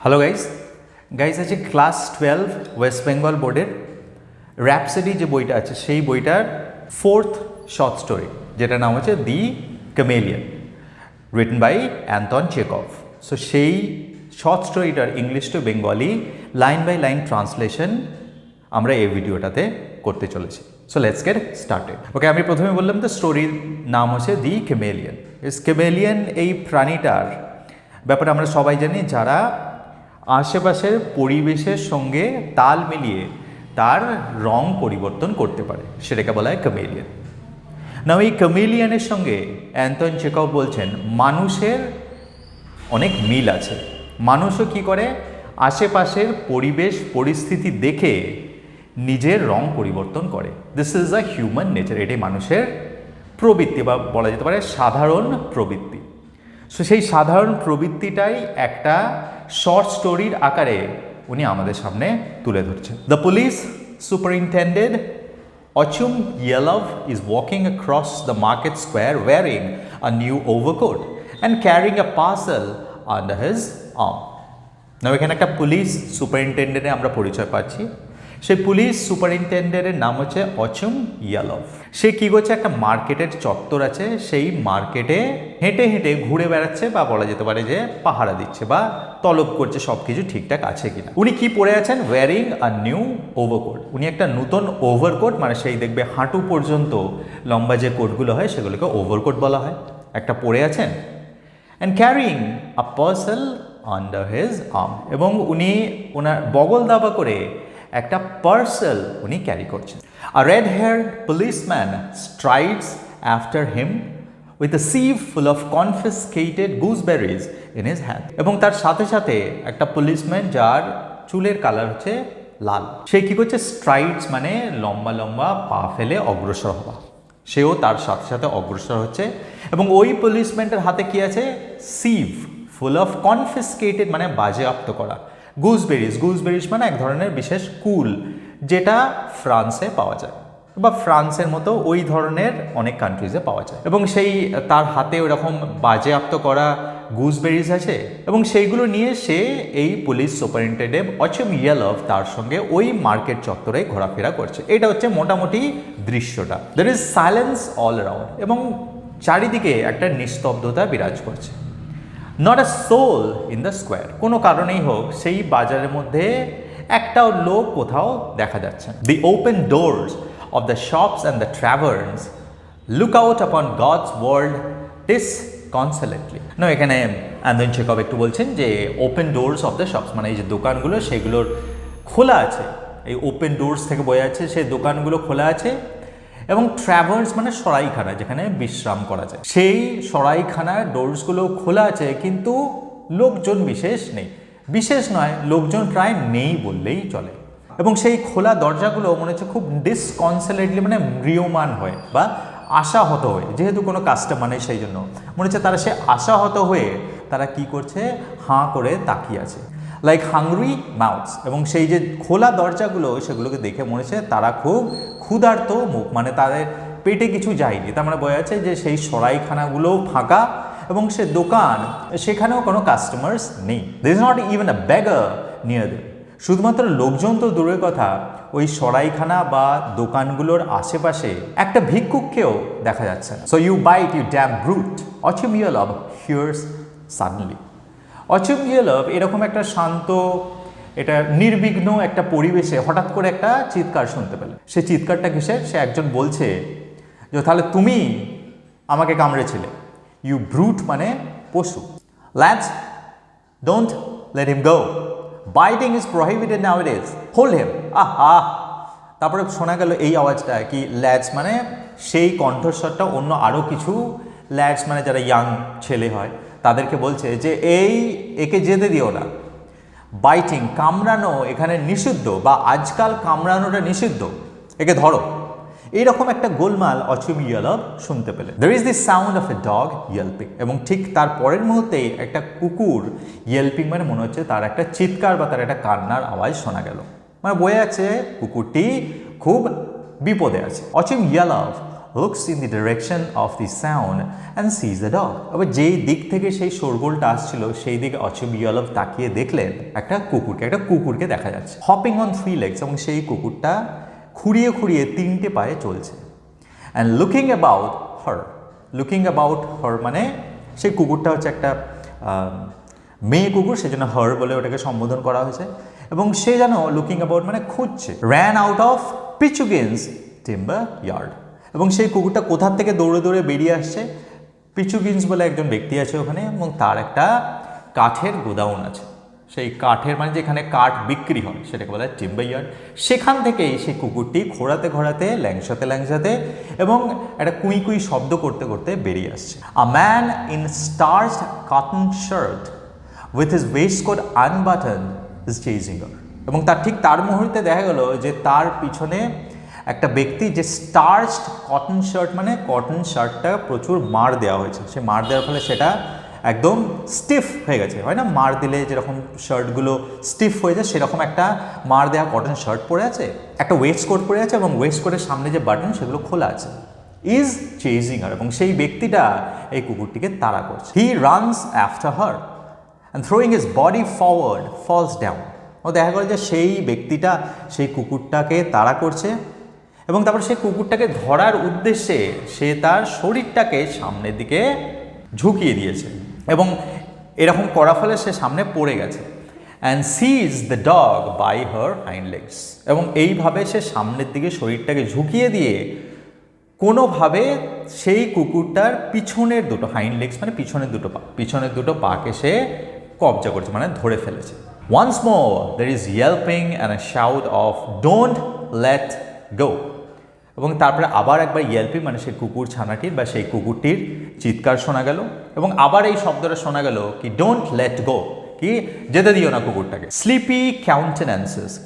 Hello guys আছে class 12 West Bengal বোর্ডের র্যাপসডি যে বইটা আছে সেই বইটার 4th শর্ট স্টোরি যেটার নাম হচ্ছে the chameleon written by Anton Chekhov. So সেই শর্ট স্টোরিটার English to Bengali line by line translation আমরা এই ভিডিওটাতে করতে চলেছি। So let's get started. Okay, আমি প্রথমে বললাম তো স্টোরির নাম হচ্ছে দি ক্যামেলিয়ন। ক্যামেলিয়ন এই প্রাণীটার ব্যাপারে আমরা সবাই জানি যারা আশেপাশের পরিবেশের সঙ্গে তাল মিলিয়ে তার রং পরিবর্তন করতে পারে সেটাকে বলা হয় ক্যামেলিয়ন। না, এই ক্যামেলিয়নের সঙ্গে অ্যান্টন চেকভ বলছেন মানুষের অনেক মিল আছে। মানুষও কি করে আশেপাশের পরিবেশ পরিস্থিতি দেখে নিজের রং পরিবর্তন করে। This is a human nature, এটাই মানুষের প্রবৃত্তি বা বলা যেতে পারে সাধারণ প্রবৃত্তি। সো সেই সাধারণ প্রবৃত্তিটাই একটা শর্ট স্টোরির আকারে উনি আমাদের সামনে তুলে ধরছেন। The police superintendent Achum Yelov is walking across the market square wearing a new overcoat and carrying a parcel under his arm. Now এখানে একটা পুলিশ সুপারিনটেন্ডেন্টের আমরা পরিচয় পাচ্ছি। সেই পুলিশ সুপারিনটেন্ডেন্টের নাম হচ্ছে অচুম ইয়ালভ। সে কী করছে, একটা মার্কেটের চত্বর আছে, সেই মার্কেটে হেঁটে হেঁটে ঘুরে বেড়াচ্ছে বা বলা যেতে পারে যে পাহারা দিচ্ছে বা তলব করছে সব কিছু ঠিকঠাক আছে কিনা। উনি কি পরে আছেন? Wearing a new overcoat. উনি একটা নতুন ওভারকোট, মানে সেই দেখবে হাঁটু পর্যন্ত লম্বা যে কোটগুলো হয় সেগুলোকে ওভারকোট বলা হয়, একটা পরে আছেন। And carrying a parcel under his arm, এবং উনি ওনার বগল দাবা করে একটা পার্সেল উনি ক্যারি করছেন। A red haired policeman strides after him with a sieve full of confiscated gooseberries in his hand. এবং তার সাথে সাথে একটা পুলিশম্যান যার চুলের কালার হচ্ছে লাল, সে কী করছে? স্ট্রাইডস মানে লম্বা লম্বা পা ফেলে অগ্রসর হওয়া, সেও তার সাথে সাথে অগ্রসর হচ্ছে। এবং ওই পুলিশম্যানটার হাতে কি আছে? সিভ ফুল অফ কনফিসকেটেড মানে বাজেয়াপ্ত করা, গুজবেরিজ মানে এক ধরনের বিশেষ কুল যেটা ফ্রান্সে পাওয়া যায় বা ফ্রান্সের মতো ওই ধরনের অনেক কান্ট্রিজে পাওয়া যায়। এবং সেই তার হাতে ওরকম বাজেয়াপ্ত করা গুজবেরিজ আছে এবং সেইগুলো নিয়ে সে এই পুলিশ সুপারিনটেন্ডেন্ট অচুম ইয়ালভ তার সঙ্গে ওই মার্কেট চত্বরে ঘোরাফেরা করছে। এটা হচ্ছে মোটামুটি দৃশ্যটা। There is silence all around, এবং চারিদিকে একটা নিস্তব্ধতা বিরাজ করছে। Not a soul in the square, কোনো কারণেই হোক সেই বাজারের মধ্যে একটাও লোক কোথাও দেখা যাচ্ছে। The open doors of the shops and the taverns look out upon God's world disconsolately. না, এখানে অ্যান্টন চেখভ একটু বলছেন যে open doors of the shops মানে এই যে দোকানগুলো সেগুলোর খোলা আছে, এই ওপেন ডোরস থেকে বোঝা যাচ্ছে সেই দোকানগুলো খোলা আছে। এবং ট্রাভার্স মানে সরাইখানা, যেখানে বিশ্রাম করা যায়, সেই সরাইখানার ডোরসগুলো খোলা আছে, কিন্তু লোকজন বিশেষ নেই। বিশেষ নয়, লোকজন প্রায় নেই বললেই চলে। এবং সেই খোলা দরজাগুলো মনে হচ্ছে খুব ডিসকনসোলেটলি মানে ম্রিয়মান হয়ে বা আশাহত হয়ে, যেহেতু কোনো কাস্টমার নেই সেই জন্য মনে হচ্ছে তারা সে আশাহত হয়ে তারা কি করছে, হাঁ করে তাকিয়ে আছে, লাইক হাংরি মাউথস। এবং সেই যে খোলা দরজাগুলো সেগুলোকে দেখে মনে হচ্ছে তারা খুব ক্ষুধার্ত মুখ, মানে তাদের পেটে কিছু যায়নি। তার মানে বোঝা যাচ্ছে যে সেই সরাইখানাগুলো ফাঁকা এবং সে দোকান সেখানেও কোনো কাস্টমার্স নেই। There is not even a বেগার near them. শুধুমাত্র লোকজন তো দূরের কথা, ওই সরাইখানা বা দোকানগুলোর আশেপাশে একটা ভিক্ষুককেও দেখা যাচ্ছে না। So you bite you damn brute, Ochumelov hears suddenly. Ochumelov এরকম একটা শান্ত, এটা নির্বিঘ্ন একটা পরিবেশে হঠাৎ করে একটা চিৎকার শুনতে পেল। সে চিৎকারটা কিসের? সে একজন বলছে যে তাহলে তুমি আমাকে কামড়েছিলে। ইউ ব্রুট মানে পশু। Lads don't let him go, biting is prohibited nowadays, hold him. আহা, তারপরে শোনা গেল এই আওয়াজটা কি, ল্যাডস মানে সেই কণ্ঠস্বরটা অন্য আরও কিছু ল্যাডস মানে যারা ইয়াং ছেলে হয় তাদেরকে বলছে যে একে যেতে দিও না। বাইটিং কামড়ানো এখানে নিষিদ্ধ, বা আজকাল কামড়ানোটা নিষিদ্ধ, একে ধরো। এইরকম একটা গোলমাল অচুম ইয়ালভ শুনতে পেলেন। There is the sound of a dog yelping, এবং ঠিক তার পরের মুহূর্তেই একটা কুকুর ইয়েলপিং মানে মনে হচ্ছে তার একটা চিৎকার বা তার একটা কান্নার আওয়াজ শোনা গেল, মানে বোঝা যাচ্ছে কুকুরটি খুব বিপদে আছে। অচুম ইয়ালভ looks in the direction of the sound and sees the dog. আবার যেই দিক থেকে সেই শোরগোলটা আসছিল সেই দিকে অচিবিয়ালভ তাকিয়ে দেখলেন একটা কুকুরকে দেখা যাচ্ছে হপিং অন 3 legs, এবং সেই কুকুরটা খুঁড়িয়ে খুঁড়িয়ে 3টে পায়ে চলছে। অ্যান্ড লুকিং অ্যাবাউট হার মানে সেই কুকুরটা হচ্ছে একটা মেয়ে কুকুর, সেজন্য হার বলে ওটাকে সম্বোধন করা হয়েছে। এবং সে যেন লুকিং অ্যাবাউট মানে খুঁজছে। Ran out of Pichugin's timber yard, এবং সেই কুকুরটা কোথার থেকে দৌড়ে দৌড়ে বেরিয়ে আসছে, পিচুগিন্স বলে একজন ব্যক্তি আছে ওখানে, এবং তার একটা কাঠের গোডাউন আছে। সেই কাঠের মানে যেখানে কাঠ বিক্রি হয় সেটাকে বলা হয় টিম্বার ইয়ার্ড। সেখান থেকেই সেই কুকুরটি ঘোরাতে ল্যাংসাতে এবং একটা কুই শব্দ করতে করতে বেরিয়ে আসছে। A man in starched cotton shirt with his waistcoat unbutton is chasing her, এবং তার মুহূর্তে দেখা গেল যে তার পিছনে একটা ব্যক্তি যে স্টার্চড কটন শার্ট মানে কটন শার্টটা প্রচুর মার দেওয়া হয়েছে, সে মার দেওয়ার ফলে সেটা একদম স্টিফ হয়ে গেছে, হয় না মার দিলে যেরকম শার্টগুলো স্টিফ হয়ে যায় সেরকম একটা মার দেওয়া কটন শার্ট পরে আছে, একটা ওয়েস্টকোট পরে আছে এবং ওয়েস্টকোটের সামনে যে বাটন সেগুলো খোলা আছে। ইজ চেজিং হার, এবং সেই ব্যক্তিটা এই কুকুরটিকে তাড়া করছে। He runs after her and throwing his body forward falls down. ও দেখা গেল যে সেই ব্যক্তিটা সেই কুকুরটাকে তাড়া করছে এবং তারপর সেই কুকুরটাকে ধরার উদ্দেশ্যে সে তার শরীরটাকে সামনের দিকে ঝুঁকিয়ে দিয়েছে এবং এরকম করার ফলে সে সামনে পড়ে গেছে। And seize the dog by her hind legs, এবং এইভাবে সে সামনের দিকে শরীরটাকে ঝুঁকিয়ে দিয়ে কোনোভাবে সেই কুকুরটার পিছনের দুটো হাইন্ড লেগস মানে পিছনের দুটো পাকে সে কবজা করছে মানে ধরে ফেলেছে। Once more there is yelping and a shout of don't let go, এবং তারপরে আবার একবার ইয়েলপিং মানে সেই কুকুর ছানাটির বা সেই কুকুরটির চিৎকার শোনা গেল এবং আবার এই শব্দটা শোনা গেল কি ডোন্ট লেট গো, কি যেতে দিও না কুকুরটাকে। স্লিপি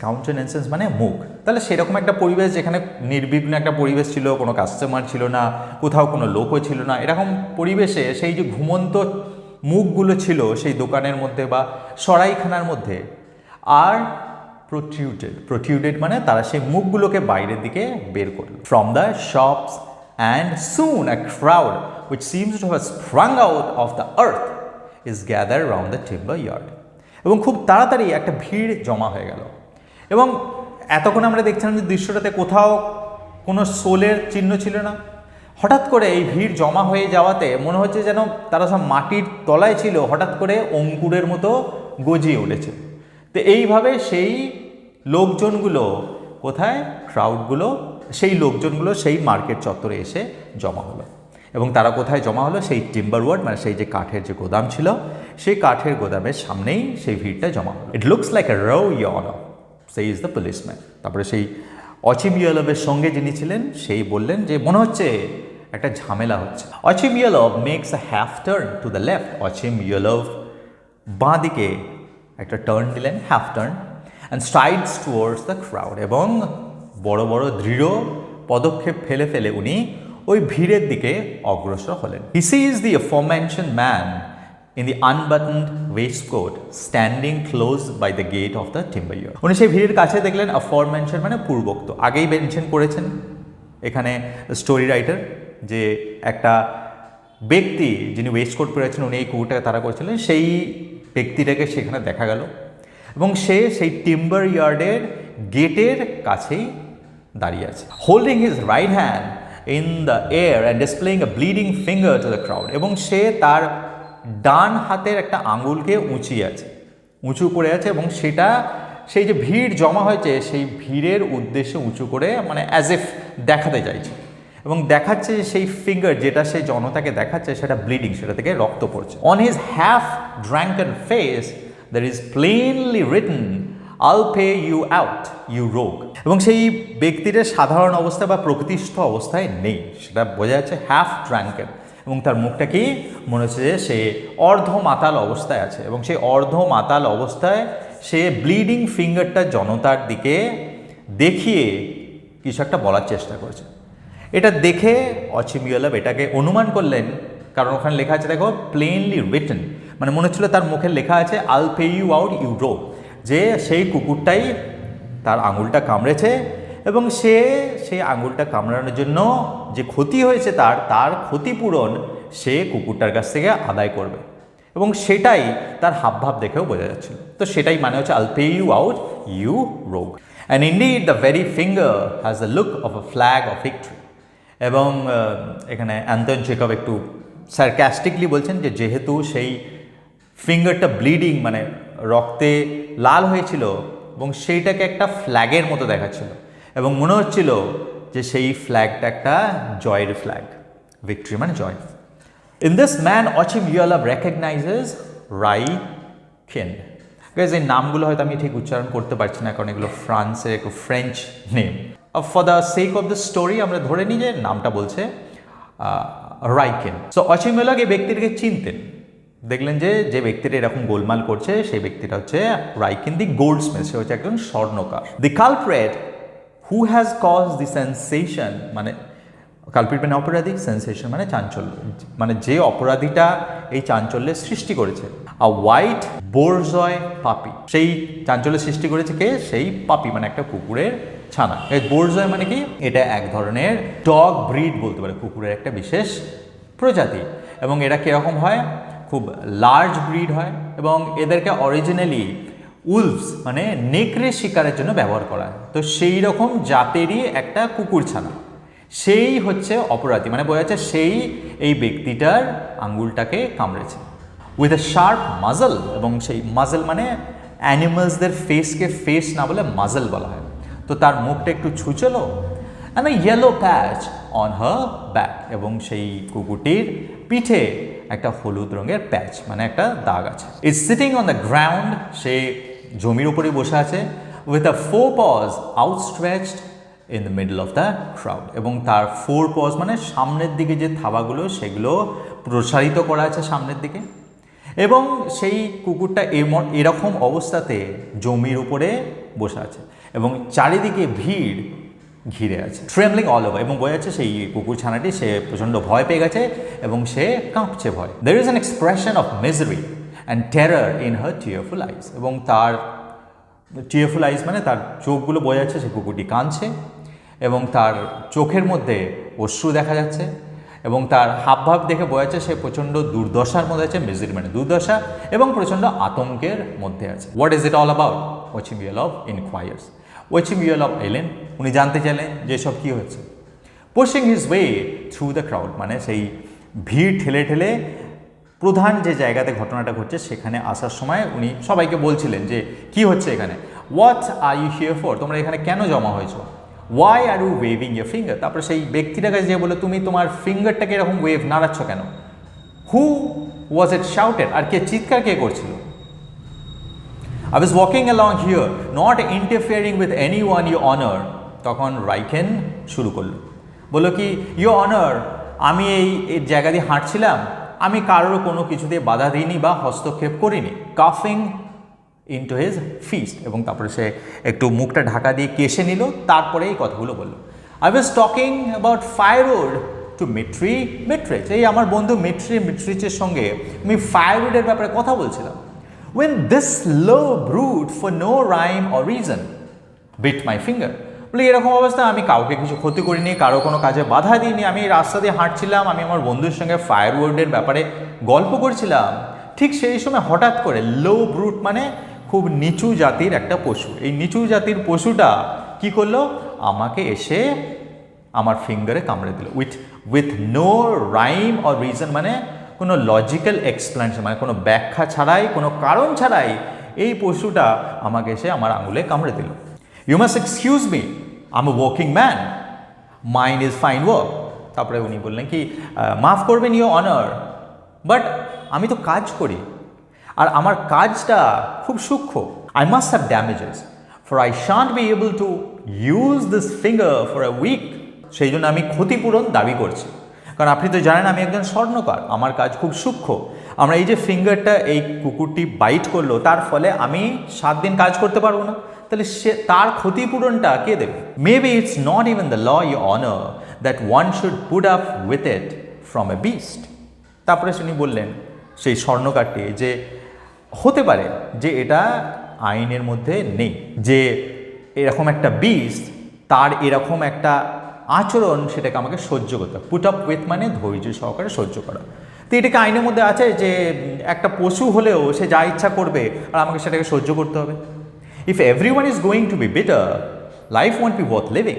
কাউন্টেন্যান্সেস মানে মুখ, তাহলে সেরকম একটা পরিবেশ যেখানে নির্বিঘ্ন একটা পরিবেশ ছিল, কোনো কাস্টমার ছিল না, কোথাও কোনো লোকও ছিল না, এরকম পরিবেশে সেই যে ঘুমন্ত মুখগুলো ছিল সেই দোকানের মধ্যে বা সরাইখানার মধ্যে আর প্রোটিউডেড মানে তারা সেই মুখগুলোকে বাইরের দিকে বের করল। From the shops and soon a crowd which seems to have sprung out of the earth is gathered around the timber yard, এবং খুব তাড়াতাড়ি একটা ভিড় জমা হয়ে গেল। এবং এতক্ষণ আমরা দেখছিলাম যে দৃশ্যটাতে কোথাও কোনো সোলের চিহ্ন ছিল না, হঠাৎ করে এই ভিড় জমা হয়ে যাওয়াতে মনে হচ্ছে যেন তারা সব মাটির তলায় ছিল, হঠাৎ করে অঙ্কুরের মতো গজিয়ে উঠেছে। তো এইভাবে সেই লোকজনগুলো কোথায়, ক্রাউডগুলো সেই লোকজনগুলো সেই মার্কেট চত্বরে এসে জমা হলো, এবং তারা কোথায় জমা হলো, সেই টিম্বার ওয়ার্ড মানে সেই যে কাঠের যে গোদাম ছিল সেই কাঠের গোদামের সামনেই সেই ভিড়টা জমা হলো। It looks like a row you know says the policeman. তারপরে সেই অচিমিয়ালভের সঙ্গে যিনি ছিলেন সেই বললেন যে মনে হচ্ছে একটা ঝামেলা হচ্ছে। Ochumelov makes a half turn to the left, Ochumelov বাঁ দিকে একটা টার্ন নিলেন, half turn, and strides towards the crowd, এবং বড় বড় দৃঢ় পদক্ষেপ ফেলে ফেলে উনি ওই ভিড়ের দিকে অগ্রসর হলেন। He sees the aforementioned man in the unbuttoned waistcoat standing close by the gate of the timber yard. উনি সেই ভিড়ের কাছে দেখলেন, aforementioned মানে পূর্বোক্ত, আগেই মেনশন করেছেন এখানে স্টোরি রাইটার যে একটা ব্যক্তি যিনি ওয়েস্টকোট পরেছেন উনি এই কুকুরটাকে তাড়া করেছিলেন, সেই ব্যক্তিটাকে সেখানে দেখা গেল এবং সে সেই টিম্বার ইয়ার্ডের গেটের কাছেই দাঁড়িয়ে আছে। Holding his right hand in the air and displaying a bleeding finger to the crowd, এবং সে তার ডান হাতের একটা আঙুলকে উঁচু করে আছে এবং সেটা সেই যে ভিড় জমা হয়েছে সেই ভিড়ের উদ্দেশ্যে উঁচু করে মানে অ্যাজ ইফ দেখাতে চাইছে, এবং দেখাচ্ছে সেই ফিঙ্গার যেটা সেই জনতাকে দেখাচ্ছে সেটা ব্লিডিং, সেটা থেকে রক্ত পড়ছে। On his half drunken face there is plainly written I'll pay you out, you rogue, এবং সেই ব্যক্তিটার সাধারণ অবস্থা বা প্রকৃতিস্থ অবস্থায় নেই, সেটা বোঝা যাচ্ছে হ্যাফ ড্রাঙ্কেন, এবং তার মুখটা কি মনে হচ্ছে যে সে অর্ধ মাতাল অবস্থায় আছে, এবং সেই অর্ধ মাতাল অবস্থায় সে ব্লিডিং ফিঙ্গারটা জনতার দিকে দেখিয়ে কিছু একটা বলার চেষ্টা করেছে। এটা দেখে অচিমিয়ালভ এটাকে অনুমান করলেন, কারণ ওখানে লেখা আছে দেখো প্লেনলি রিটেন, মানে মনে হচ্ছিল তার মুখে লেখা আছে I'll pay you out, you rogue, যে সেই কুকুরটাই তার আঙুলটা কামড়েছে এবং সে সেই আঙুলটা কামড়ানোর জন্য যে ক্ষতি হয়েছে তার ক্ষতিপূরণ সে কুকুরটার কাছ থেকে আদায় করবে, এবং সেটাই তার হাবভাব দেখেও বোঝা যাচ্ছিল। তো সেটাই মানে হচ্ছে আল পে ইউ আউট ইউ রোগ। And indeed the very finger has the look of a flag of victory. এবং এখানে অ্যান্টন চেকভ একটু সার্কাস্টিকলি বলছেন যে যেহেতু সেই ফিঙ্গারটা ব্লিডিং মানে রক্তে লাল হয়েছিল এবং সেইটাকে একটা ফ্ল্যাগের মতো দেখাচ্ছিল, এবং মনে হচ্ছিল যে সেই ফ্ল্যাগটা একটা জয়ের ফ্ল্যাগ, ভিক্টরি মানে জয়। In this man Ochimyolov recognizes Raikin. Guys, এই নামগুলো হয়তো আমি ঠিক উচ্চারণ করতে পারছি না কারণ এগুলো ফ্রান্সের একটু French name. For the sake of the story আমরা ধরে নিই যে নামটা বলছে রাইকেন। সো অচিময়লভ এই ব্যক্তিটিকে চিনতেন, দেখলেন যে যে ব্যক্তিটা এরকম গোলমাল করছে সেই ব্যক্তিটা হচ্ছে রাইকেন দি গোল্ডস্মিথ, সে হচ্ছে একজন স্বর্ণকার। The culprit who has caused the sensation, মানে কালপ্রিট মানে অপরাধী, সেন্সেশন মানে চাঞ্চল্য, মানে যে অপরাধীটা এই চাঞ্চল্যের সৃষ্টি করেছে। আ হোয়াইট বোরজয় পাপি, সেই চাঞ্চল্যের সৃষ্টি করেছে কে? সেই পাপি মানে একটা কুকুরের ছানা। এই বোরজয় মানে কি? এটা এক ধরনের ডগ ব্রিড বলতে পারে, কুকুরের একটা বিশেষ প্রজাতি, এবং এরা কীরকম হয়? খুব লার্জ ব্রিড হয়, এবং এদেরকে অরিজিনালি উলভস মানে নেকড়ে শিকারের জন্য ব্যবহার করা হয়। তো সেই রকম জাতেরই একটা কুকুর ছানা, সেই হচ্ছে অপরাধী, মানে বোঝা যাচ্ছে সেই এই ব্যক্তিটার আঙ্গুলটাকে কামড়েছে। উইথ এ শার্প মাজল, এবং সেই মাজল মানে অ্যানিমালসদের ফেসকে ফেস না বলে মাজল বলা হয়, তো তার মুখটা একটু ছুঁচলো। And a yellow patch on her back, এবং সেই কুকুরটির পিঠে একটা হলুদ রঙের প্যাচ মানে একটা দাগ আছে। Is sitting on the ground, সে জমির উপরেই বসে আছে। With a four paws outstretched in the middle of the crowd, এবং তার ফোর পজ মানে সামনের দিকে যে থাবাগুলো সেগুলো প্রসারিত করা আছে সামনের দিকে, এবং সেই কুকুরটা এরকম অবস্থাতে জমির উপরে বসে আছে এবং চারিদিকে ভিড় ঘিরে আছে। ট্রেমলিং অল ওভার, এবং বোঝা যাচ্ছে সেই কুকুর ছানাটি সে প্রচণ্ড ভয় পেয়ে গেছে এবং সে কাঁপছে ভয়। There is an expression of misery and terror in her tearful eyes, এবং তার টিয়ারফুল আইস মানে তার চোখগুলো বোঝা যাচ্ছে সে কুকুরটি কাঁদছে, এবং তার চোখের মধ্যে অশ্রু দেখা যাচ্ছে, এবং তার হাবভাব দেখে বোঝা যাচ্ছে সে প্রচণ্ড দুর্দশার মধ্যে আছে। মিজারি মানে দুর্দশা, এবং প্রচণ্ড আতঙ্কের মধ্যে আছে। What is it all about? Ochumelov inquires. Ochumelov এলেন, উনি জানতে চাইলেন যে সব কী হচ্ছে। Pushing his way through the crowd, মানে সেই ভিড় ঠেলে ঠেলে প্রধান যে জায়গাতে ঘটনাটা ঘটছে সেখানে আসার সময় উনি সবাইকে বলছিলেন যে কি হচ্ছে এখানে। What are you here for, তোমরা এখানে কেন জমা হয়েছো? Why are you waving your finger, তারপরে সেই ব্যক্তিটার কাছে যে বলে তুমি তোমার ফিঙ্গারটাকে এরকম ওয়েভ নাড়াচ্ছ কেন? হু ওয়াজ ইট শাউটেড, আর কে চিৎকার কে করছিল? I was walking along here, not interfering with anyone, your honor. তখন রাইকেন শুরু করলো, বললো কি ইয়োর অনার, আমি এই জায়গা দিয়ে হাঁটছিলাম, আমি কারোর কোনো কিছুতে বাধা দিইনি বা হস্তক্ষেপ করিনি। কাফিং ইনটু হিজ ফিস্ট, এবং তারপরে সে একটু মুখটা ঢাকা দিয়ে কেশে নিল, তারপরে এই কথাগুলো বললো। I was talking about firewood to Mitrich, এই আমার বন্ধু মিট্রিচের সঙ্গে আমি ফায়ারউডের ব্যাপারে কথা বলছিলাম। When this low brute for no rhyme or reason bit my finger, বলে এরকম অবস্থা আমি কাউকে কিছু ক্ষতি করিনি, কারো কোনো কাজে বাধা দিইনি, আমি রাস্তা দিয়ে হাঁটছিলাম, আমি আমার বন্ধুর সঙ্গে ফায়ারউডের ব্যাপারে গল্প করছিলাম। ঠিক সেই সময় হঠাৎ করে লো ব্রুট মানে খুব নিচু জাতির একটা পশু, এই নিচু জাতির পশুটা কি করলো? আমাকে এসে আমার ফিঙ্গারে কামড়ে দিল। With no rhyme or reason মানে কোনো লজিক্যাল এক্সপ্লেনেশন মানে কোনো ব্যাখ্যা ছাড়াই, কোনো কারণ ছাড়াই এই পশুটা আমাকে এসে আমার আঙুলে কামড়ে দিল। You must excuse me, I am a working man, mind is fine work. তারপরে উনি বললেন কি মাফ করবেন ইয়োর অনার, বাট আমি তো কাজ করি আর আমার কাজটা খুব সূক্ষ্ম। I must have damages for I shan't be able to use this finger for a week, সেই জন্য আমি ক্ষতিপূরণ দাবি করছি। কারণ আপনি তো জানেন আমি একজন স্বর্ণকার, আমার কাজ খুব সূক্ষ্ম। আমরা এই যে ফিঙ্গারটা এই কুকুরটি বাইট করলো তার ফলে আমি 7 দিন কাজ করতে পারবো না, তাহলে সে তার ক্ষতিপূরণটা কে দেবে? Maybe it's not even the law your honour that one should put up with it from a beast. তারপরে তিনি বললেন সেই স্বর্ণকারটি যে হতে পারে যে এটা আইনের মধ্যে নেই, যে এরকম একটা বিস্ট তার এরকম একটা আচরণ সেটাকে আমাকে সহ্য করতে হবে। পুট আপ উইথ মানে ধৈর্য সহকারে সহ্য করা। তো এটাকে আইনের মধ্যে আছে যে একটা পশু হলেও সে যা ইচ্ছা করবে আর আমাকে সেটাকে সহ্য করতে হবে। If everyone is going to be better, life won't be worth living.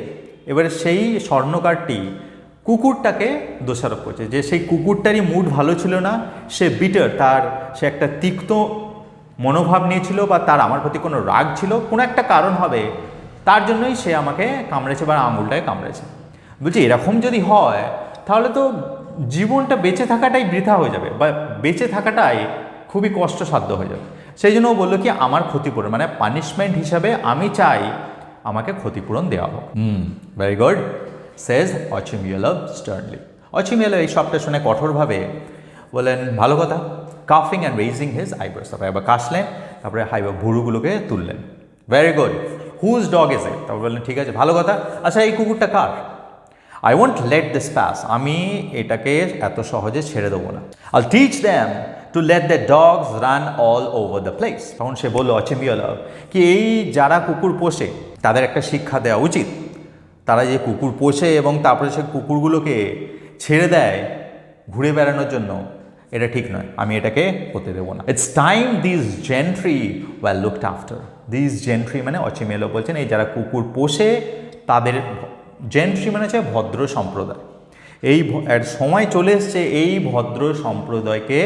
এবারে সেই স্বর্ণকারটি কুকুরটাকে দোষারোপ করছে যে সেই কুকুরটারই মুড ভালো ছিল না, সে বিটার, সে একটা তিক্ত মনোভাব নিয়েছিল বা তার আমার প্রতি কোনো রাগ ছিল, কোনো একটা কারণ হবে, তার জন্যই সে আমাকে কামড়েছে বা আঙুলটাকে কামড়েছে। বলছি এরকম যদি হয় তাহলে তো জীবনটা বেঁচে থাকাটাই বৃথা হয়ে যাবে বা বেঁচে থাকাটাই খুবই কষ্টসাধ্য হয়ে যাবে। সেই জন্য ও বললো কি আমার ক্ষতিপূরণ মানে পানিশমেন্ট হিসাবে আমি চাই আমাকে ক্ষতিপূরণ দেওয়া হোক। ভেরি গুড, সেজ অচিমিয়েলভ স্টার্নলি। অচিমিয়েলভ এই সবটা শুনে কঠোরভাবে বলেন ভালো কথা। কাফিং অ্যান্ড রেইজিং হিজ আইব্রোস, তারপরে একবার কাশলেন, তারপরে ভুরুগুলোকে তুললেন। Very good, whose dog is it? তারপর বললেন ঠিক আছে ভালো কথা, আচ্ছা এই কুকুরটা কার? I won't let this pass, আমি এটাকে এত সহজে ছেড়ে দেবো না। I'll teach them to let the dogs run all over the place. তখন সে বললো অচিমিয়েলভ কি এই যারা কুকুর পোষে তাদের একটা শিক্ষা দেওয়া উচিত। তারা যে কুকুর পোষে এবং তারপরে সে কুকুরগুলোকে ছেড়ে দেয় ঘুরে বেড়ানোর জন্য, এটা ঠিক নয়, আমি এটাকে হতে দেবো না। It's time this gentry were looked after. This gentry মানে অচিমিয়েলভ বলছেন এই যারা কুকুর পোষে তাদের, জেন্ট্রি মানে হচ্ছে ভদ্র সম্প্রদায়, এই সময় চলে এসছে এই ভদ্র সম্প্রদায়কে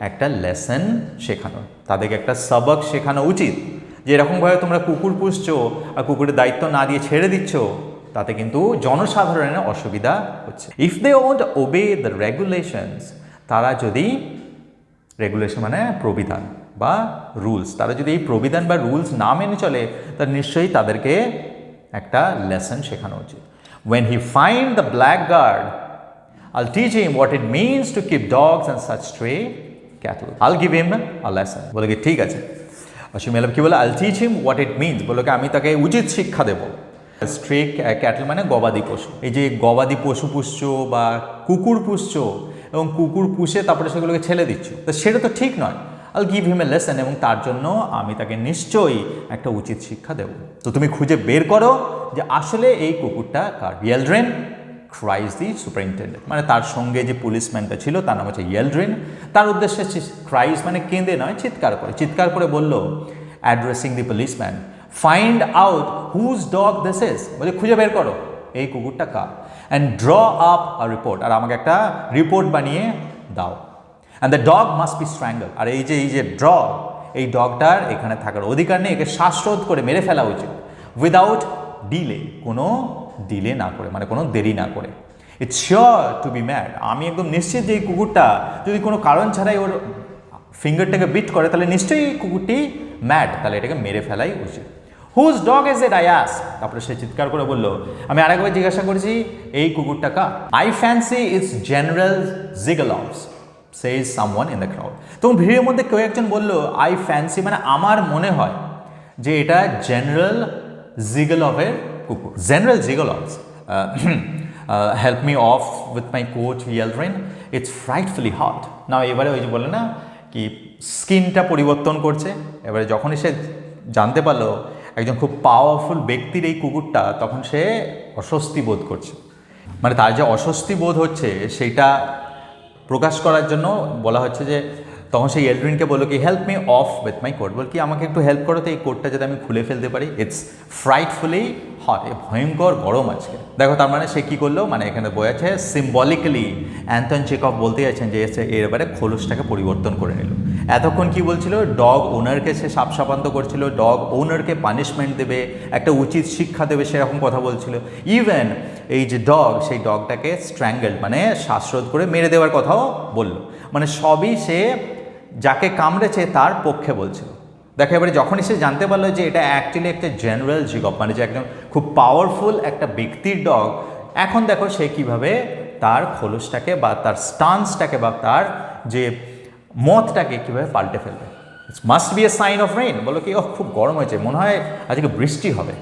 একটা লেসন শেখানো, তাদেরকে একটা সবক শেখানো উচিত যে এরকমভাবে তোমরা কুকুর পুষছো আর কুকুরের দায়িত্ব না দিয়ে ছেড়ে দিচ্ছ, তাতে কিন্তু জনসাধারণের অসুবিধা হচ্ছে। If they won't obey the regulations, তারা যদি, রেগুলেশন মানে প্রবিধান বা রুলস, তারা যদি এই প্রবিধান বা রুলস না মেনে চলে তাহলে নিশ্চয়ই তাদেরকে একটা লেসন শেখানো উচিত। When he find the blackguard, I'll teach him what it means to keep dogs and such stray cattle. I'll give him a lesson. বলে কি ঠিক আছে। অচিমিয়েলভ কি বলে? I'll teach him what it means, বলে কি আমি তাকে উচিত শিক্ষা দেব। স্ট্রে ক্যাটল মানে গবাদি পশু, এই যে গবাদি পশু পুষছো বা কুকুর পুষছো এবং কুকুর পুষে তারপরে সেগুলোকে ছেড়ে দিচ্ছ, তো সেটা তো ঠিক নয়। I'll give him a lesson, এবং তার জন্য আমি তাকে নিশ্চয়ই একটা উচিত শিক্ষা দেব। তো তুমি খুঁজে বের করো যে আসলে এই কুকুরটা কার। ইয়েলড্রেন ক্রাইজ দি সুপারিনটেন্ডেন্ট, মানে তার সঙ্গে যে পুলিশম্যানটা ছিল তার নাম হচ্ছে ইয়েলড্রেন। তার উদ্দেশ্যে ক্রাইজ মানে কেঁদে নয়, চিৎকার করে বলল addressing the policeman, find out whose dog this is, বলে খুঁজে বের করো এই কুকুরটা কার, and draw up a report, আর আমাকে একটা রিপোর্ট বানিয়ে দাও। And the dog must be strangled, আর এই যে ডগ, এই ডগটার এখানে থাকার অধিকার নেই, একে শ্বাসরোধ করে মেরে ফেলা উচিত। উইদাউট ডিলে, কোনো ডিলে না করে, মানে কোনো দেরি না করে। It's sure to B mad, আমি একদম নিশ্চিত যে এই কুকুরটা যদি কোনো কারণ ছাড়াই ওর ফিঙ্গারটাকে বিট করে তাহলে নিশ্চয়ই এই কুকুরটি ম্যাড, তাহলে এটাকে মেরে ফেলাই উচিত। Whose dog is it I ask, তারপরে সে চিৎকার করে বলল আমি আরেকবার জিজ্ঞাসা করেছি এই কুকুরটা কার। I fancy it's general Zhigalov's, says someone in the crowd. তো ভিড়ের মধ্যে কেউ একজন বলল আই ফ্যান্সি মানে আমার মনে হয় যে এটা জেনারেল জিগলভের কুকুর। General Zhigalov's help me off with my coat Yeldyrin, it's frightfully hot. না এবারে ওই যে বলে না কি স্কিনটা পরিবর্তন করছে, এবারে যখনই সে জানতে পারলো একজন খুব পাওয়ারফুল ব্যক্তির এই কুকুরটা, তখন সে অস্বস্তি বোধ করছে। মানে তার যে অস্বস্তি বোধ হচ্ছে সেইটা প্রকাশ করার জন্য বলা হচ্ছে যে তখন সেই এলড্রিনকে বললো কি help me off with my coat, বল কি আমাকে একটু হেল্প করো তো এই কোটটা যাতে আমি খুলে ফেলতে পারি। ইটস ফ্রাইটফুলি হট, ভয়ঙ্কর গরম আজকে। দেখো তার মানে সে কী করলো, মানে এখানে বলেছে সিম্বলিক্যালি অ্যান্টন চেকভ বলতে যাচ্ছেন যে এর এবারে খোলসটাকে পরিবর্তন করে নিল। এতক্ষণ কি বলছিল, ডগ ওনারকে সে সাপসাপান্ত করছিল, ডগ ওনারকে পানিশমেন্ট দেবে, একটা উচিত শিক্ষা দেবে, সেরকম কথা বলছিল। ইভেন এই যে ডগ, সেই ডগটাকে স্ট্র্যাঙ্গেল মানে শ্বাসরোধ করে মেরে দেওয়ার কথাও বলল। মানে সবই সে যাকে কামড়েছে তার পক্ষে বলছিল। দেখো এবারে যখনই সে জানতে পারলো যে এটা অ্যাকচুয়ালি একটা জেনারেল জিগপ, মানে যে একদম খুব পাওয়ারফুল একটা ব্যক্তির ডগ, এখন দেখো সে কীভাবে তার খোলসটাকে বা তার স্টান্সটাকে বা তার যে মতটাকে কীভাবে পাল্টে ফেলবে। It's must be a sign of rain, বলো কি খুব গরম হয়েছে, মনে হয় আজকে বৃষ্টি হবে।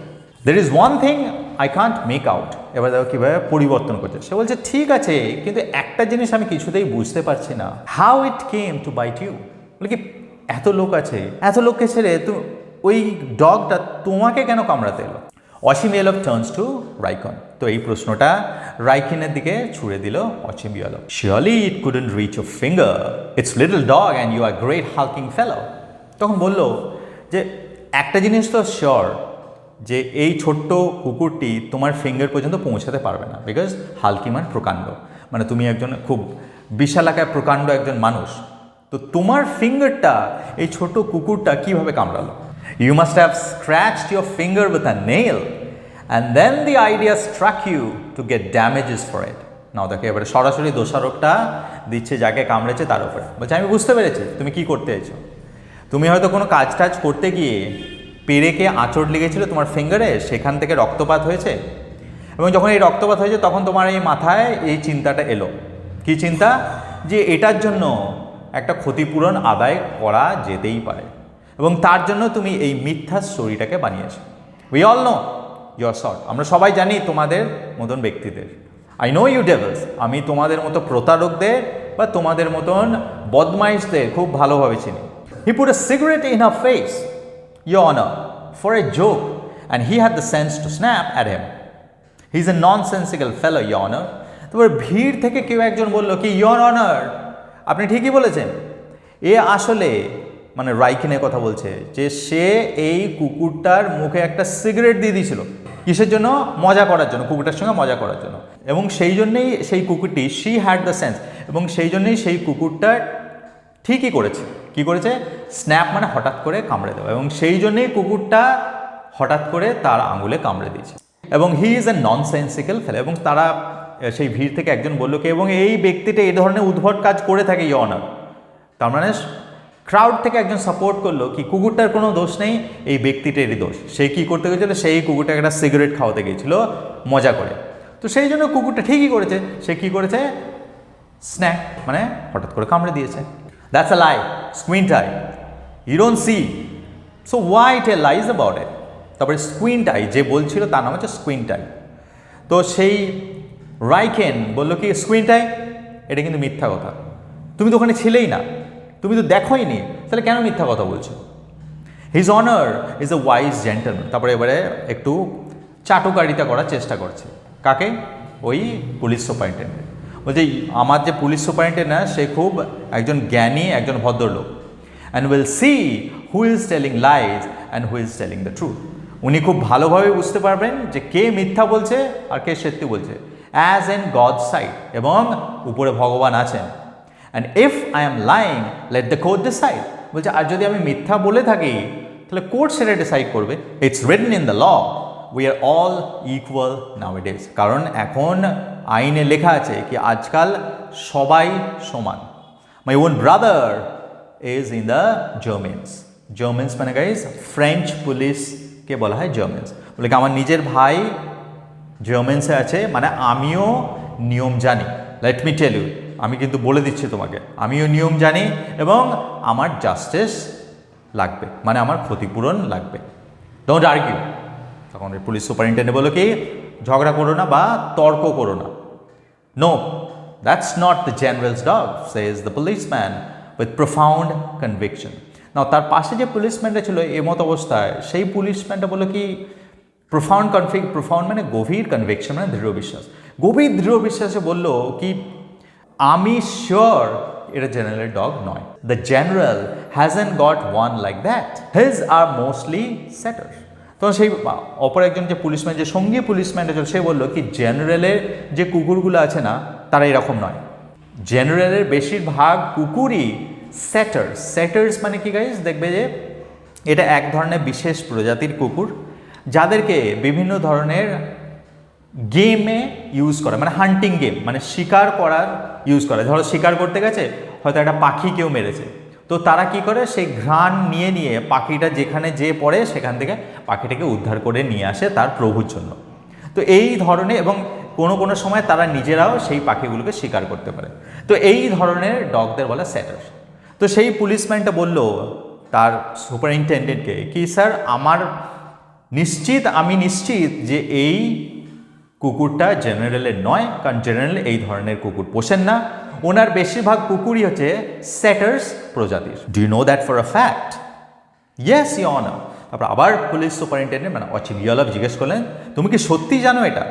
There is one thing I can't make out, এবার দেখো কীভাবে পরিবর্তন করছে। সে বলছে ঠিক আছে, কিন্তু একটা জিনিস আমি কিছুতেই বুঝতে পারছি না, how it came to bite you. বলে কি এত লোক আছে, এত লোককে ছেড়ে তো ওই ডগটা তোমাকে কেন কামড়াতে এলো। Otchumyelov turns to Raikin. তো এই প্রশ্নটা রাইকিনের দিকে ছুড়ে দিল Otchumyelov. Surely it couldn't reach your finger, it's little dog and you are great hulking fellow. তখন বলল যে একটা জিনিস তো শিওর, যে এই ছোট্ট কুকুরটি তোমার ফিঙ্গার পর্যন্ত পৌঁছাতে পারবে না, বিকজ হালকি মানে প্রকাণ্ড, মানে তুমি একজন খুব বিশালাকায় প্রকাণ্ড একজন মানুষ, তো তোমার ফিঙ্গারটা এই ছোট কুকুরটা কিভাবে কামড়ালো? You must have scratched your finger with a nail and then the idea struck you to get damages for it. Now দেখে এবারে সরাসরি দোষারোপটা দিচ্ছে যাকে কামড়েছে তার উপরে। বলছে আমি বুঝতে পেরেছি তুমি কি করতে চাইছো, তুমি হয়তো কোনো কাজ টাজ করতে গিয়ে পেরেকে আঁচড় লেগেছিল তোমার ফিঙ্গারে, সেখান থেকে রক্তপাত হয়েছে, এবং যখন এই রক্তপাত হয়েছে তখন তোমার এই মাথায় এই চিন্তাটা এলো। কি চিন্তা? যে এটার জন্য একটা ক্ষতিপূরণ আদায় করা যেতেই পারে, এবং তার জন্য তুমি এই মিথ্যা স্টোরিটাকে বানিয়েছো। We all know your sort, আমরা সবাই জানি তোমাদের মতন ব্যক্তিদের। আই নো ইউ ডেভিলস, আমি তোমাদের মতো প্রতারকদের বা তোমাদের মতন বদমাইশদের খুব ভালোভাবে চিনি। He put a cigarette in her face, Your Honor, for a joke, and he had the sense to snap at him. He's a nonsensical fellow, Your Honor. তারপর ভিড় থেকে কেউ একজন বলল কি, Your Honor, আপনি ঠিকই বলেছেন। এ আসলে মানে রাইকিনের কথা বলছে, যে সে এই কুকুরটার মুখে একটা সিগারেট দিয়ে দিয়েছিল। কিসের জন্য? মজা করার জন্য, কুকুরটার সঙ্গে মজা করার জন্য। এবং সেই জন্যেই সেই কুকুরটি, শি হ্যাড দ্য সেন্স, এবং সেই জন্যেই সেই কুকুরটার ঠিকই করেছে। কি করেছে? স্ন্যাপ মানে হঠাৎ করে কামড়ে দেওয়া, এবং সেই জন্যেই কুকুরটা হঠাৎ করে তার আঙুলে কামড়ে দিয়েছে। এবং হি ইজ এ ননসেন্সিক্যাল ফেলো, এবং তারা সেই ভিড় থেকে একজন বললো কি, এবং এই ব্যক্তিটা এই ধরনের উদ্ভট কাজ করে থাকে ইওর অনার। তার মানে ক্রাউড থেকে একজন সাপোর্ট করলো কি কুকুরটার কোনো দোষ নেই, এই ব্যক্তিটারই দোষ। সে কী করতে গেছিলো? সেই কুকুরটাকে একটা সিগারেট খাওয়াতে গিয়েছিল মজা করে। তো সেই জন্য কুকুরটা ঠিকই করেছে। সে কী করেছে? স্ন্যাক মানে হঠাৎ করে কামড়ে দিয়েছে। That's a lie, squint eye. You don't see. So why tell lies about it? তারপরে স্কুইন্ট আই যে বলছিল তার নাম হচ্ছে স্কুইন্ট আই। তো সেই রাইকেন বলল কি, স্কুইন্ট আই এটা কিন্তু মিথ্যা কথা, তুমি তো ওখানে ছিলেই না, তুমি তো দেখোই নি, তাহলে কেন মিথ্যা কথা বলছো? His honour is a wise gentleman. তারপরে এবারে একটু চাটুকারিতা করার চেষ্টা করছে। কাকে? ওই পুলিশ সুপারিনটেন্ডেন্ট। বলছে আমার যে পুলিশ সুপারিনটেন্ডেন্ট সে খুব একজন জ্ঞানী, একজন ভদ্রলোক। And will see who is telling lies and who is telling the truth. উনি খুব ভালোভাবে বুঝতে পারবেন যে কে মিথ্যা বলছে আর কে সত্যি বলছে, অ্যাজ এন গড সাইড, এবং উপরে ভগবান আছেন। And if I am lying let the court decide. বলছে আর যদি আমি মিথ্যা বলে থাকি তাহলে কোর্ট সেটা ডিসাইড করবে। It's written in the law, we are all equal nowadays. কারণ এখন আইনে লেখা আছে কি আজকাল সবাই সমান। My own brother is in the gendarmes. Gendarmes মানে গাইজ ফ্রেঞ্চ পুলিশকে বলা হয় জার্মেন্স। বলে কি আমার নিজের ভাই জার্মেন্সে আছে, মানে আমিও নিয়ম জানি। লেট মি টেল ইউ, আমি কিন্তু বলে দিচ্ছি তোমাকে, আমিও নিয়ম জানি এবং আমার জাস্টিস লাগবে, মানে আমার ক্ষতিপূরণ লাগবে। Don't argue. তখন পুলিশ সুপারিনটেন্ডেন্ট বলো কি ঝগড়া করো না বা তর্ক করো না। No, that's not the general's dog, says the policeman with profound conviction. না, তার পাশে যে পুলিশম্যানটা ছিল এমত অবস্থায়, সেই পুলিশম্যানটা বললো কি প্রোফাউন্ড মানে গভীর, কনভিকশন মানে দৃঢ় বিশ্বাস। গভীর দৃঢ় বিশ্বাসে বললো কি আমি শিওর এটা জেনারেল ডগ নয়। The general hasn't got one like that, his are mostly setters. তখন সেই অপর একজন যে পুলিশম্যান, যে সঙ্গী পুলিশম্যানটা ছিল, সে বললো কি জেনারেলের যে কুকুরগুলো আছে না তারা এরকম নয়। জেনারেলের বেশিরভাগ কুকুরই সেটার্স। সেটার্স মানে কি গাইজ, দেখবে যে এটা এক ধরনের বিশেষ প্রজাতির কুকুর যাদেরকে বিভিন্ন ধরনের গেমে ইউজ করে, মানে হান্টিং গেম, মানে শিকার করার ইউজ করে। ধরো শিকার করতে গেছে, হয়তো একটা পাখি কেউ মেরেছে, তো তারা কি করে সেই ঘ্রাণ নিয়ে নিয়ে পাখিটা যেখানে যে পড়ে সেখান থেকে পাখিটাকে উদ্ধার করে নিয়ে আসে তার প্রভুর জন্য। তো এই ধরনের, এবং কোনো সময় তারা নিজেরাও সেই পাখিগুলোকে শিকার করতে পারে। তো এই ধরনের ডগদের বলে সেটার্স। তো সেই পুলিশম্যানটা বলল তার সুপারিনটেন্ডেন্টকে কি স্যার আমি নিশ্চিত যে এই কুকুরটা জেনারেলের নয়, কারণ জেনারেল এই ধরনের কুকুর পোষেন না, ওনার বেশিরভাগ কুকুরই হচ্ছে সেটার্স প্রজাতির। Do you know that for a fact? Yes your honour. তারপর আবার পুলিশ সুপারিনটেন্ডেন্ট মানে ওয়াচিভিয়ালভ জিজ্ঞেস করলেন তুমি কি সত্যি জানো এটা?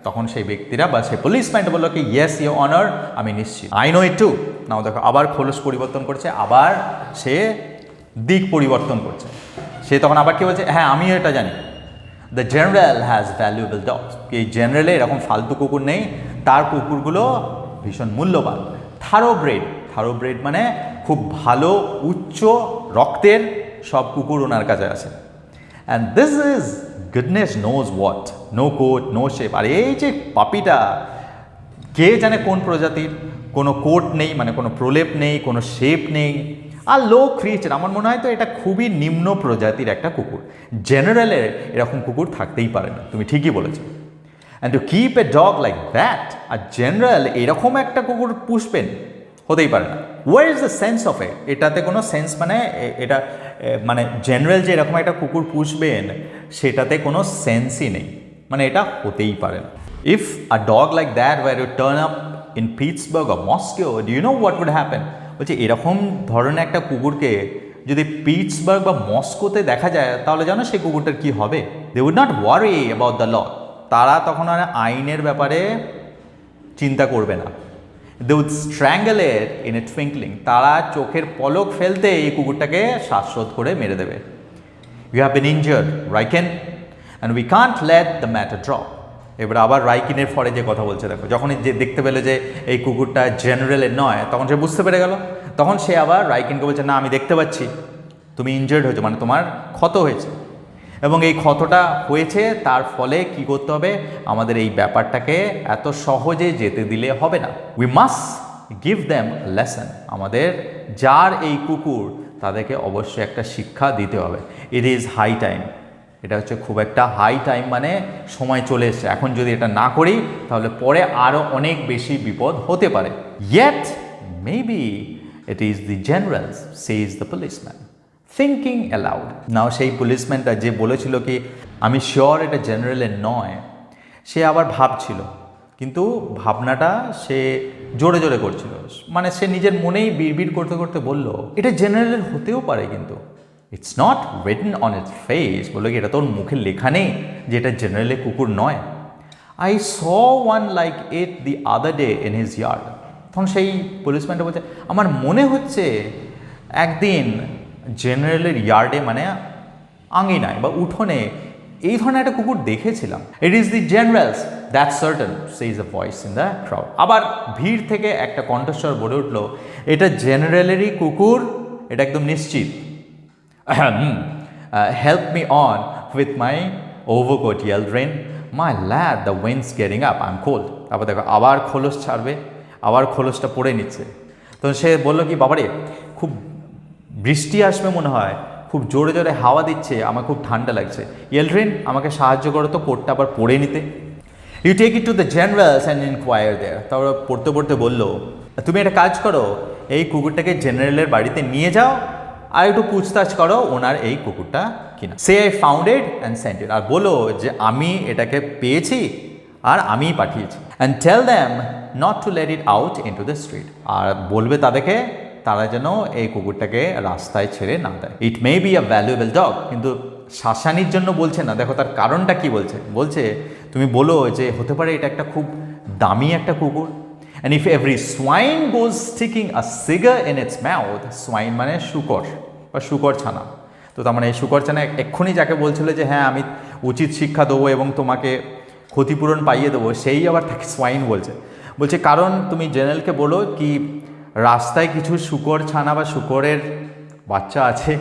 তখন সেই ব্যক্তিরা বা সেই পুলিশম্যান বললো কি ইয়েস ইউর অনার, আমি নিশ্চিত, আই নো ইট টু। নাও দেখো আবার খোলস পরিবর্তন করছে, আবার সে দিক পরিবর্তন করছে। সে তখন আবার কি বলছে, হ্যাঁ আমিও এটা জানি, the general has valuable dogs, এই জেনারেলে এরকম ফালতু কুকুর নেই, তার কুকুরগুলো ভীষণ মূল্যবান। থারোব্রেড মানে খুব ভালো উচ্চ রক্তের সব কুকুর ওনার কাছে আছে। And this is goodness knows what, no coat no shape. আর এই যে পাপিটা কে জানে কোন প্রজাতির, কোনো কোট নেই মানে কোনো প্রলেপ নেই, কোনো শেপ নেই, আর লো ক্রিয়েচার, আমার মনে হয় তো এটা খুবই নিম্ন প্রজাতির একটা কুকুর। জেনারেলে এরকম কুকুর থাকতেই পারে না, তুমি ঠিকই বলেছো। And to keep a dog like that, আর জেনারেল এরকম একটা কুকুর পুষবেন, হতেই পারে না। Where is the sense of it? এটাতে কোনো সেন্স মানে এটা মানে জেনারেল যে এরকম একটা কুকুর পুষবেন সেটাতে কোনো সেন্সই নেই, মানে এটা হতেই পারে না। If a dog like that were you turn up in Pittsburgh or Moscow, do you know what would happen? বলছে এরকম ধরনের একটা কুকুরকে যদি পিটসবার্গ বা মস্কোতে দেখা যায় তাহলে জানো সেই কুকুরটার কী হবে? They would not worry about the law, তারা তখন আর আইনের ব্যাপারে চিন্তা করবে না। They would strangle it in a twinkling, তারা চোখের পলক ফেলতে এই কুকুরটাকে শ্বাসরোধ করে মেরে দেবে। You have been injured Raikin and we can't let the matter drop. এবার আবার রাইকিনের ফরে যে কথা বলছে দেখো, যখনই যে দেখতে পেলে যে এই কুকুরটা জেনারেলের নয় তখন সে বুঝতে পেরে গেল, তখন সে আবার রাইকিনকে বলছে না আমি দেখতে পাচ্ছি তুমি ইনজার্ড হয়েছো, মানে তোমার ক্ষত হয়েছে, এবং এই ক্ষতটা হয়েছে তার ফলে কি করতে হবে, আমাদের এই ব্যাপারটাকে এত সহজে যেতে দিলে হবে না। We must give them lesson, আমাদের যার এই কুকুর তাদেরকে অবশ্যই একটা শিক্ষা দিতে হবে। ইট ইজ হাই টাইম, এটা হচ্ছে খুব একটা হাই টাইম, মানে সময় চলে এসছে, এখন যদি এটা না করি তাহলে পরে আরও অনেক বেশি বিপদ হতে পারে। Yet maybe it is the general's, says the policeman thinking aloud. Now সেই পুলিশম্যানটা যে বলেছিল কি আমি শিওর এটা জেনারেলের নয়, সে আবার ভাবছিল, কিন্তু ভাবনাটা সে জোরে জোরে করছিল, মানে সে নিজের মনেই বিড়বিড় করতে করতে বলল এটা জেনারেলের হতেও পারে, কিন্তু it's not written on it's face, বললো কি এটা তোর মুখে লেখা নেই যে এটা জেনারেলের কুকুর নয়। I saw one like it the other day in his yard. তখন সেই পুলিশম্যানটা বলছে আমার মনে হচ্ছে একদিন জেনারেলের ইয়ার্ডে মানে আঙিনায় বা উঠোনে এই ধরনের একটা কুকুর দেখেছিলাম। ইট is the generals that's certain, সেইজ a voice in the crowd. আবার ভিড় থেকে একটা কণ্ঠস্বর বলে উঠলো এটা জেনারেলেরই কুকুর, এটা একদম নিশ্চিত। Help me on with my overcoat Yeldyrin, my lad the wind's getting up, I am cold. তারপর দেখো আবার খোলস ছাড়বে, আবার খোলসটা পড়ে নিচ্ছে। তো সে বললো কি বাবারে খুব বৃষ্টি আসবে মনে হয়, খুব জোরে জোরে হাওয়া দিচ্ছে, আমার খুব ঠান্ডা লাগছে, ইয়েলড্রেন আমাকে সাহায্য করো তো কোটটা আবার পরে নিতে। You take it to the general's and inquire there. তারপর পড়তে পড়তে বললো তুমি একটা কাজ করো, এই কুকুরটাকে জেনারেলের বাড়িতে নিয়ে যাও আর একটু পুছতাছ করো ওনার এই কুকুরটা কিনা। Say I found it and sent it, আর বলো যে আমি এটাকে পেয়েছি আর আমিই পাঠিয়েছি। And tell them not to let it out into the street, আর বলবে তাদেরকে তারা যেন এই কুকুরটাকে রাস্তায় ছেড়ে না দেয়। It may be a valuable dog, কিন্তু শাসানির জন্য বলছে না, দেখো তার কারণটা কি বলছে, বলছে তুমি বলো যে হতে পারে এটা একটা খুব দামি একটা কুকুর। And if every swine goes sticking a cigar in its mouth, swine মানে শুকর বা শুকর ছানা, তো তার মানে এই শুকর ছানা এক্ষুনি যাকে বলছিল যে হ্যাঁ আমি উচিত শিক্ষা দেবো এবং তোমাকে ক্ষতিপূরণ পাইয়ে দেবো, সেই আবার তাকে সোয়াইন বলছে কারণ তুমি জেনারেলকে বলো কি রাস্তায় কিছু শুকর ছানা বা শুকরের বাচ্চা আছে,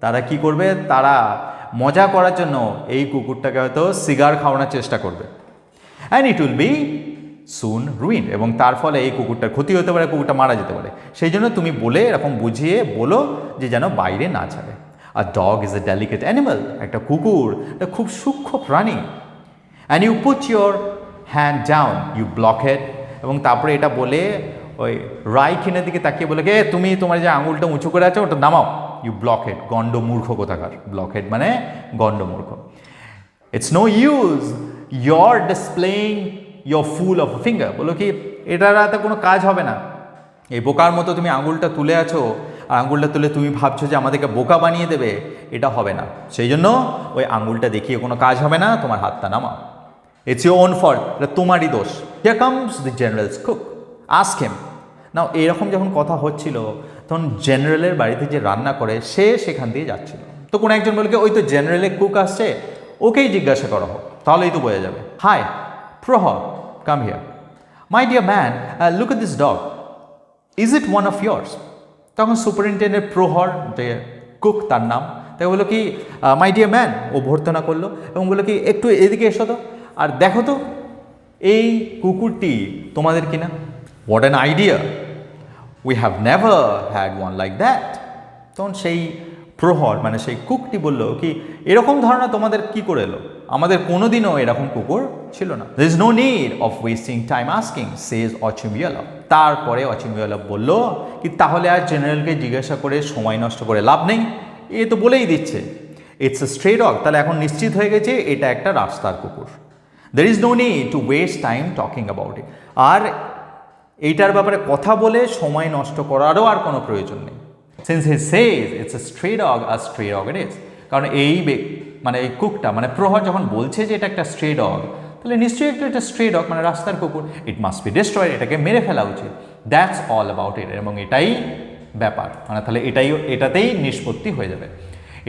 তারা কি করবে, তারা মজা করার জন্য এই কুকুরটাকে হয়তো সিগার খাওয়ানোর চেষ্টা করবে, and it will be soon ruin, এবং তার ফলে এই কুকুরটার ক্ষতি হতে পারে, কুকুরটা মারা যেতে পারে। সেই জন্য তুমি বলে এরকম বুঝিয়ে বলো যে যেন বাইরে না ছাড়ে। আর dog is a delicate animal, একটা কুকুর এটা খুব সূক্ষ্ম প্রাণী। And you put your hand down you blockhead, এবং তারপরে এটা বলে ওই রাইখিনের দিকে তাকিয়ে বলে কে তুমি তোমার যে আঙুলটা উঁচু করে আছো ওটা নামাও, ইউ ব্লকহেড, গন্ড মূর্খ কোথাকার, ব্লকহেড মানে গন্ড মূর্খ। It's no use your displaying your fool of finger, বলো কি এটার হাতে কোনো কাজ হবে না, এই বোকার মতো তুমি আঙুলটা তুলে আছো আর আঙুলটা তুলে তুমি ভাবছো যে আমাদেরকে বোকা বানিয়ে দেবে, এটা হবে না। সেই জন্য ওই আঙুলটা দেখিয়ে কোনো কাজ হবে না, তোমার হাতটা নামাও। ইটস ইউর ওন ফল্ট, এটা তোমারই দোষ। Here comes the general's cook, ask him. Now এরকম যখন কথা হচ্ছিল তখন জেনারেলের বাড়িতে যে রান্না করে সে সেখান দিয়ে যাচ্ছিল। তো কোনো একজন বলে ওই তো জেনারেলের কুক আসছে, ওকেই জিজ্ঞাসা করা হোক, তাহলেই তো বোঝা যাবে। Hi Prokhor, come here. My dear man, look at this dog, is it one of yours? তখন সুপারিনটেন্ডেন্ট প্রহর, যে কুক তার নাম, তাই বললো কি মাই ডিয়ার ম্যান, ও ভর্তনা করলো এবং বললো কি একটু এদিকে এসো তো, আর দেখো তো এই কুকুরটি তোমাদের কিনা। What an idea, we have never had one like that. তখন সেই প্রহর মানে সেই কুকটি বললো কি এরকম ধারণা তোমাদের কি করে এলো, আমাদের কোনোদিনও এরকম কুকুর ছিল না। There is no need of wasting time asking, says Otchumyelov. তারপরে অচিমিয়ালভ বলল কি তাহলে আর জেনারেলকে জিজ্ঞাসা করে সময় নষ্ট করে লাভ নেই, এ তো বলেই দিচ্ছে ইটস এ স্ট্রে ডগ, তাহলে এখন নিশ্চিত হয়ে গেছে এটা একটা রাস্তার কুকুর। There is no need to waste time talking about it, আর এইটার ব্যাপারে কথা বলে সময় নষ্ট করারও আর কোনো প্রয়োজন নেই। Since he Sage it's a স্ট্রে dog it is, কারণ এই মানে এই কুকটা মানে প্রহর যখন বলছে যে এটা একটা স্ট্রে ডগ, তাহলে নিশ্চয়ই একটা স্ট্রে ডগ মানে রাস্তার কুকুর, ইট মাস্ট বি ডিস্ট্রয়েড, এটাকে মেরে ফেলা উচিত। দ্যাটস অল অ্যাবাউট ইট, এবং এটাই ব্যাপার, মানে তাহলে এটাতেই নিষ্পত্তি হয়ে যাবে।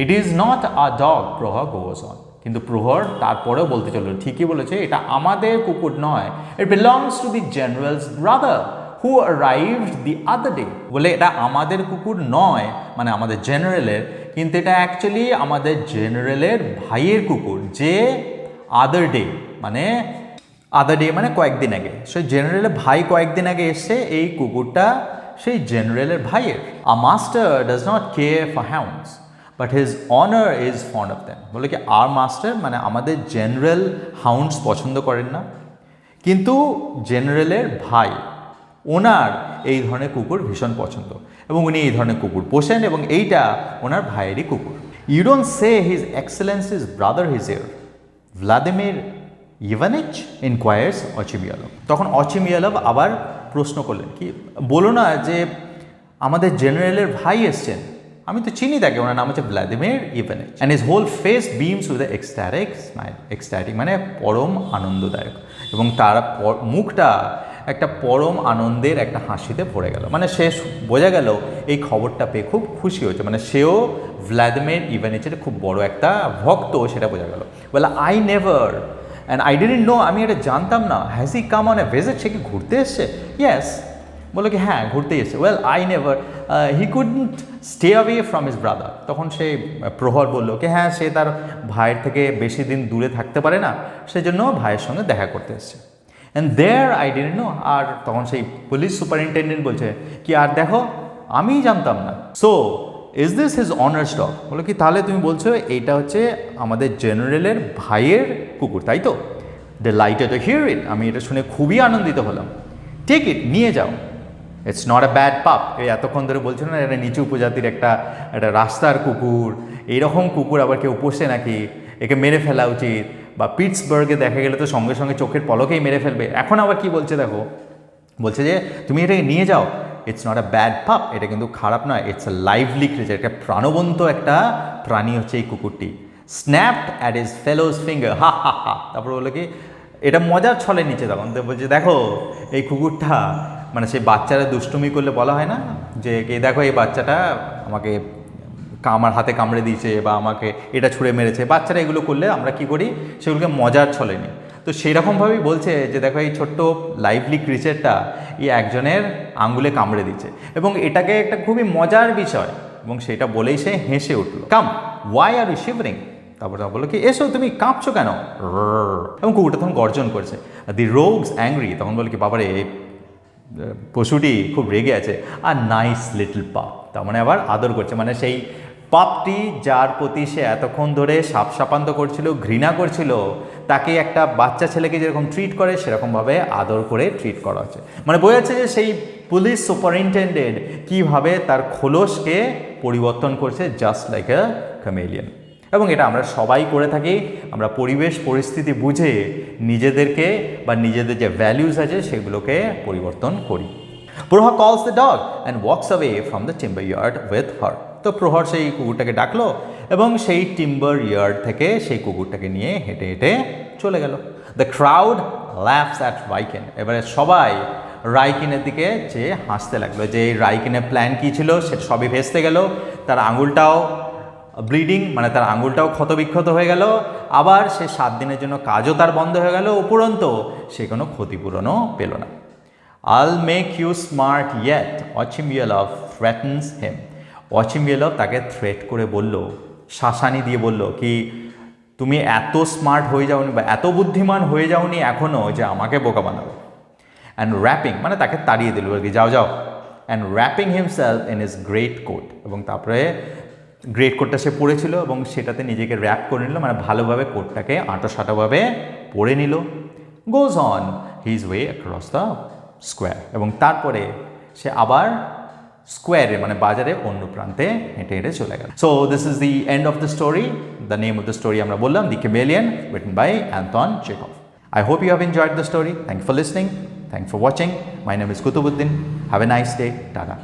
It is not a dog, প্রহর গোজ অন। কিন্তু প্রহর তারপরেও বলতে চলল ঠিকই বলেছে, এটা আমাদের কুকুর নয়, it belongs to the general's brother who arrived the other day. বলে এটা আমাদের কুকুর নয় মানে আমাদের জেনারেলের, কিন্তু এটা অ্যাকচুয়ালি আমাদের জেনারেলের ভাইয়ের কুকুর, যে আদার ডে মানে কয়েকদিন আগে, সেই জেনারেলের ভাই কয়েকদিন আগে এসছে, এই কুকুরটা সেই জেনারেলের ভাইয়ের। A master does not care for hounds but his honour is fond of them. বলে কি আর মাস্টার মানে আমাদের জেনারেল হাউন্ডস পছন্দ করেন না, কিন্তু জেনারেলের ভাই ওনার এই ধরনের কুকুর ভীষণ পছন্দ, এবং উনি এই ধরনের কুকুর পোষেন, এবং এইটা ওনার ভাইয়েরই কুকুর। You don't say his excellency's brother is here Vladimir Ivanich inquires Otchumyelov. তখন অচিমিয়ালভ আবার প্রশ্ন করলেন কি বলো না যে আমাদের জেনারেলের ভাই এসছেন, আমি তো চিনি তাকে, ওনার নাম হচ্ছে Vladimir Ivanich. And his whole face beams with ecstatic smile, ecstatic মানে পরম আনন্দদায়ক, এবং তার মুখটা একটা পরম আনন্দের একটা হাসিতে ভরে গেল। মানে সে বোঝা গেল এই খবরটা পেয়ে খুব খুশি হয়েছে, মানে সেও ভ্লাদিমির ইভানিচের খুব বড় একটা ভক্ত, সেটা বোঝা গেল। বলে I never and I didn't know, আমি এটা জানতাম না। Has he come on a visit, সে কি ঘুরতে এসছে? ইয়েস। বলে কি হ্যাঁ ঘুরতে এসছে। Well I never, he couldn't stay away from his brother. তখন সেই প্রহর বলল কি হ্যাঁ সে তার ভাইয়ের থেকে বেশি দিন দূরে থাকতে পারে না, সেজন্য ভাইয়ের সঙ্গে দেখা করতে এসছে। And there I didn't know, আর তখন সেই পুলিশ সুপারিনটেন্ডেন্ট বলছে কি আর দেখো আমিই জানতাম না। So is this his honours dog? বলো কি তাহলে তুমি বলছো এইটা হচ্ছে আমাদের জেনারেলের ভাইয়ের কুকুর, তাই তো? ডিলাইটেড টু হিয়ার ইট, আমি এটা শুনে খুবই আনন্দিত হলাম। টেক ইট, নিয়ে যাও। ইটস নট আ ব্যাড পাপ। এই এতক্ষণ ধরে বলছিল না এটা নিচু উপজাতির একটা রাস্তার কুকুর, এইরকম কুকুর আবার কেউ পোষে নাকি, একে মেরে ফেলা উচিত, বা পিটসবার্গে দেখা গেলে তো সঙ্গে সঙ্গে চোখের পলকেই মেরে ফেলবে। এখন আবার কি বলছে দেখো, বলছে যে তুমি এটাকে নিয়ে যাও, ইটস নট আ ব্যাড পাপ, এটা কিন্তু খারাপ নয়, ইটস আ লাইভলি ক্রিচার, একটা প্রাণবন্ত একটা প্রাণী হচ্ছে এই কুকুরটি। স্ন্যাপড অ্যাট হিজ ফেলোজ ফিঙ্গার, হা হা হা। তারপর বলে কি এটা মজার ছলে নিচে, তখন তো বলছে দেখো এই কুকুরটা মানে সেই বাচ্চারা দুষ্টুমি করলে বলা হয় না যে দেখো এই বাচ্চাটা আমাকে আমার হাতে কামড়ে দিয়েছে বা আমাকে এটা ছুঁড়ে মেরেছে, বাচ্চারা এগুলো করলে আমরা কি করি সেগুলোকে মজার ছলে নিই। তো সেরকমভাবেই বলছে যে দেখো এই ছোট্ট লাইভলি ক্রিচারটা এই একজনের আঙ্গুলে কামড়ে দিচ্ছে, এবং এটাকে একটা খুবই মজার বিষয়, এবং সেটা বলেই সে হেসে উঠল। কাম ওয়াই আর ইউ শিভারিং? তারপর বললো কি এসো তুমি কাঁপছো কেন? এবং কুকুরটা তখন গর্জন করছে। দি রোগস অ্যাংরি, তখন বলে কি বাবারে এই পশুটি খুব রেগে আছে। আর নাইস লিটল পাপ, তার মানে আবার আদর করছে, মানে সেই পাপটি যার প্রতি সে এতক্ষণ ধরে সাপসাপান্ত করছিল, ঘৃণা করছিল, তাকে একটা বাচ্চা ছেলেকে যেরকম ট্রিট করে সেরকমভাবে আদর করে ট্রিট করা হচ্ছে। মানে বোঝা যাচ্ছে যে সেই পুলিশ সুপারিনটেন্ডেন্ট কীভাবে তার খোলসকে পরিবর্তন করছে, জাস্ট লাইক এ ক্যামেলিয়ন। এবং এটা আমরা সবাই করে থাকি, আমরা পরিবেশ পরিস্থিতি বুঝে নিজেদেরকে বা নিজেদের যে ভ্যালুস আছে সেগুলোকে পরিবর্তন করি। প্রহর কলস the dog and walks away from the timber yard with her. তো প্রহর সেই কুকুরটাকে ডাকলো এবং সেই টিম্বার ইয়ার্ড থেকে সেই কুকুরটাকে নিয়ে হেঁটে হেঁটে চলে গেল। The crowd laughs at Raikin. এবারে সবাই রাইকিনের দিকে চেয়ে হাসতে লাগলো যে রাইকিনের প্ল্যান কী ছিল সেটা সবই ভেস্তে গেল। তার আঙুলটাও ব্লিডিং, মানে তার আঙুলটাও ক্ষতবিক্ষত হয়ে গেল, আবার সে 7 দিনের জন্য কাজও তার বন্ধ হয়ে গেল, উপরন্ত সে কোনো ক্ষতিপূরণও পেল না। I'll make you smart yet, Ochimyelov threatens him. Ochimyelov তাকে থ্রেট করে বলল, শাসানি দিয়ে বলল কি তুমি এত স্মার্ট হয়ে যাওনি বা এত বুদ্ধিমান হয়ে যাওনি এখনও যে আমাকে বোকা বানাবে। অ্যান্ড র্যাপিং, মানে তাকে তাড়িয়ে দিল আর কি, যাও যাও। And wrapping himself in his great coat, এবং তারপরে গ্রেট কোটটা সে পরেছিল এবং সেটাতে নিজেকে র্যাপ করে নিল, মানে ভালোভাবে কোটটাকে আঁটোসাঁটোভাবে পরে নিল। Goes on his way across the square, এবং তারপরে সে আবার স্কোয়ারে মানে বাজারে অন্য প্রান্তে হেঁটে হেঁটে চলে গেল। So this is the end of the story. The name of the story আমরা বললাম দি chameleon, written by Anton Chekhov. I hope you have enjoyed the story. Thank you for listening. Thanks for watching. My name is Kutubuddin. Have a nice day. Tata.